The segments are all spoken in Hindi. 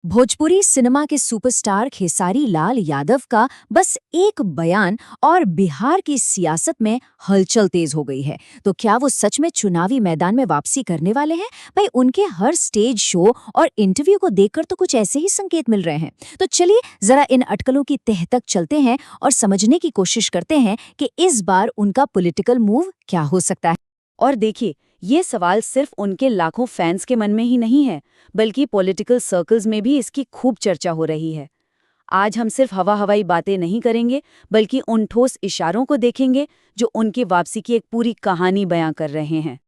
भोजपुरी सिनेमा के सुपरस्टार खेसारी लाल यादव का बस एक बयान और बिहार की सियासत में हलचल तेज हो गई है। तो क्या वो सच में चुनावी मैदान में वापसी करने वाले हैं? भाई, उनके हर स्टेज शो और इंटरव्यू को देखकर तो कुछ ऐसे ही संकेत मिल रहे हैं। तो चलिए जरा इन अटकलों की तह तक चलते हैं और समझने की कोशिश करते हैं कि इस बार उनका पॉलिटिकल मूव क्या हो सकता है। और देखिए, ये सवाल सिर्फ उनके लाखों फैंस के मन में ही नहीं है, बल्कि पॉलिटिकल सर्कल्स में भी इसकी खूब चर्चा हो रही है। आज हम सिर्फ हवा हवाई बातें नहीं करेंगे, बल्कि उन ठोस इशारों को देखेंगे जो उनकी वापसी की एक पूरी कहानी बयां कर रहे हैं।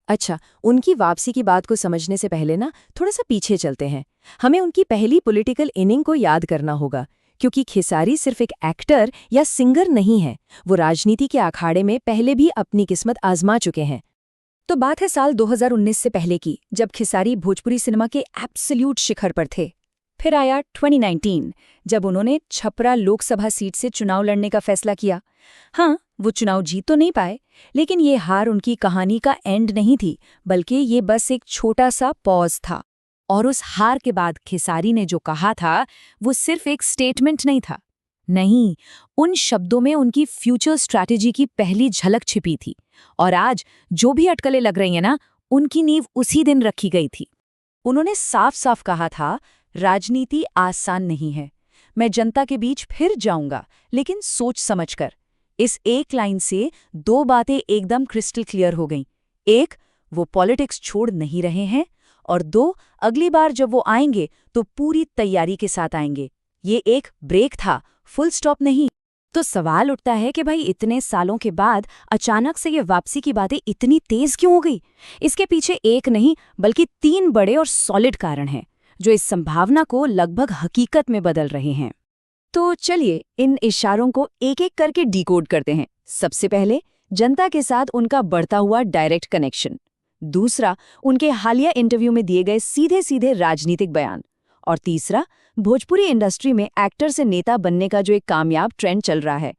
अच्छा, उनकी वापसी की बात को समझने से पहले ना थोड़ा सा पीछे चलते हैं। हमें उनकी पहली पॉलिटिकल इनिंग को याद करना होगा, क्योंकि खेसारी सिर्फ एक एक्टर या सिंगर नहीं है, वो राजनीति के अखाड़े में पहले भी अपनी किस्मत आजमा चुके हैं। तो बात है साल 2019 से पहले की, जब खेसारी भोजपुरी सिनेमा के एब्सोल्यूट शिखर पर थे। फिर आया 2019, जब उन्होंने छपरा लोकसभा सीट से चुनाव लड़ने का फैसला किया। हाँ, वो चुनाव जीत तो नहीं पाए, लेकिन ये हार उनकी कहानी का एंड नहीं थी, बल्कि ये बस एक छोटा सा पॉज था। और उस हार के बाद खेसारी ने जो कहा था, वो सिर्फ एक स्टेटमेंट नहीं था। नहीं, उन शब्दों में उनकी फ्यूचर स्ट्रैटेजी की पहली झलक छिपी थी। और आज जो भी अटकलें लग रही हैं ना, उनकी नींव उसी दिन रखी गई थी। उन्होंने साफ साफ कहा था, राजनीति आसान नहीं है, मैं जनता के बीच फिर जाऊंगा, लेकिन सोच समझकर। इस एक लाइन से दो बातें एकदम क्रिस्टल क्लियर हो गईं। एक, वो पॉलिटिक्स छोड़ नहीं रहे हैं, और दो, अगली बार जब वो आएंगे तो पूरी तैयारी के साथ आएंगे। ये एक ब्रेक था, फुल स्टॉप नहीं। तो सवाल उठता है कि भाई, इतने सालों के बाद अचानक से ये वापसी की बातें इतनी तेज क्यों हो गई? इसके पीछे एक नहीं बल्कि तीन बड़े और सॉलिड कारण हैं, जो इस संभावना को लगभग हकीकत में बदल रहे हैं। तो चलिए इन इशारों को एक एक करके डिकोड करते हैं। सबसे पहले, जनता के साथ उनका बढ़ता हुआ डायरेक्ट कनेक्शन। दूसरा, उनके हालिया इंटरव्यू में दिए गए सीधे सीधे राजनीतिक बयान। और तीसरा, भोजपुरी इंडस्ट्री में एक्टर से नेता बनने का जो एक कामयाब ट्रेंड चल रहा है।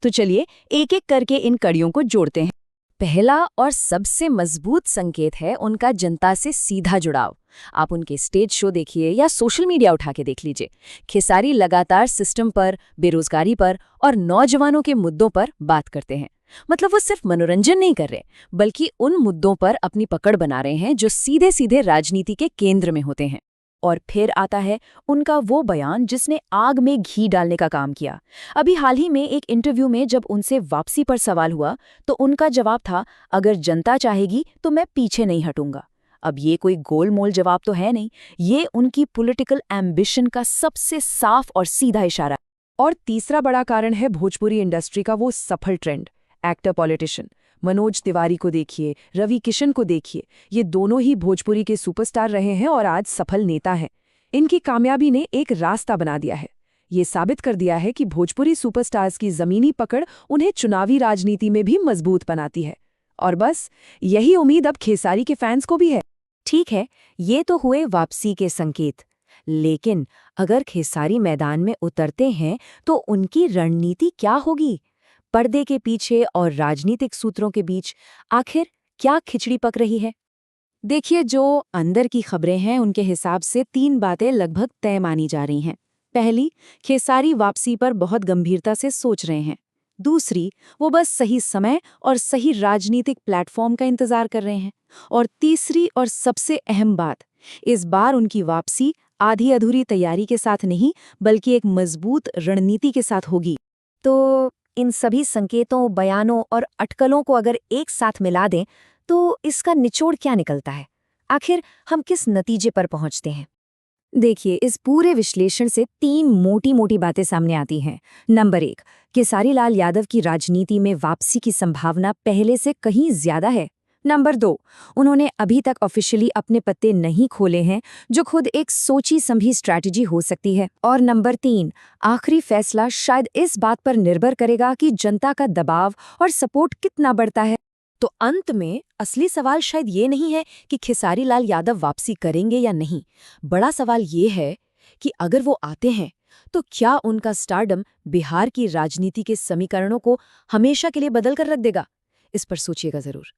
तो चलिए एक एक करके इन कड़ियों को जोड़ते हैं। पहला और सबसे मजबूत संकेत है उनका जनता से सीधा जुड़ाव। आप उनके स्टेज शो देखिए या सोशल मीडिया उठा के देख लीजिए। खेसारी लगातार सिस्टम पर, बेरोजगारी पर और नौजवानों के मुद्दों पर बात करते हैं। मतलब वो सिर्फ मनोरंजन नहीं कर रहे, बल्कि उन मुद्दों पर अपनी पकड़ बना रहे हैं जो सीधे सीधे राजनीति के केंद्र में होते हैं। और फिर आता है उनका वो बयान जिसने आग में घी डालने का काम किया। अभी हाल ही में एक इंटरव्यू में जब उनसे वापसी पर सवाल हुआ, तो उनका जवाब था, अगर जनता चाहेगी तो मैं पीछे नहीं हटूंगा। अब ये कोई गोलमोल जवाब तो है नहीं, ये उनकी पॉलिटिकल एम्बिशन का सबसे साफ और सीधा इशारा। और तीसरा बड़ा कारण है भोजपुरी इंडस्ट्री का वो सफल trend, actor politician. Manoj Tiwari को देखिए, रवि किशन को देखिए, ये दोनों ही भोजपुरी के सुपरस्टार रहे हैं और आज सफल नेता हैं। इनकी कामयाबी ने एक रास्ता बना दिया है। ये साबित कर दिया है कि भोजपुरी सुपरस्टार्स की जमीनी पकड़ उन्हें चुनावी राजनीति में भी मजबूत बनाती है। और बस यही उम्मीद अब खेसारी के फैंस को भी है। ठीक है, ये तो हुए वापसी के संकेत। लेकिन अगर खेसारी मैदान में उतरते हैं तो उनकी रणनीति क्या होगी? पर्दे के पीछे और राजनीतिक सूत्रों के बीच आखिर क्या खिचड़ी पक रही है? देखिए, जो अंदर की खबरें हैं उनके हिसाब से तीन बातें लगभग तय मानी जा रही हैं। पहली, खेसारी वापसी पर बहुत गंभीरता से सोच रहे हैं। दूसरी, वो बस सही समय और सही राजनीतिक प्लेटफॉर्म का इंतजार कर रहे हैं। और तीसरी और सबसे अहम बात, इस बार उनकी वापसी आधी अधूरी तैयारी के साथ नहीं, बल्कि एक मजबूत रणनीति के साथ होगी। तो इन सभी संकेतों, बयानों और अटकलों को अगर एक साथ मिला दें, तो इसका निचोड़ क्या निकलता है? आखिर हम किस नतीजे पर पहुंचते हैं? देखिए, इस पूरे विश्लेषण से तीन मोटी मोटी बातें सामने आती हैं। नंबर एक, खेसारी लाल यादव की राजनीति में वापसी की संभावना पहले से कहीं ज्यादा है। नंबर दो, उन्होंने अभी तक ऑफिशियली अपने पत्ते नहीं खोले हैं, जो खुद एक सोची समझी स्ट्रैटेजी हो सकती है। और नंबर तीन, आखिरी फैसला शायद इस बात पर निर्भर करेगा कि जनता का दबाव और सपोर्ट कितना बढ़ता है। तो अंत में असली सवाल शायद ये नहीं है कि खेसारी लाल यादव वापसी करेंगे या नहीं। बड़ा सवाल ये है कि अगर वो आते हैं, तो क्या उनका स्टारडम बिहार की राजनीति के समीकरणों को हमेशा के लिए बदल कर रख देगा? इस पर सोचिएगा जरूर।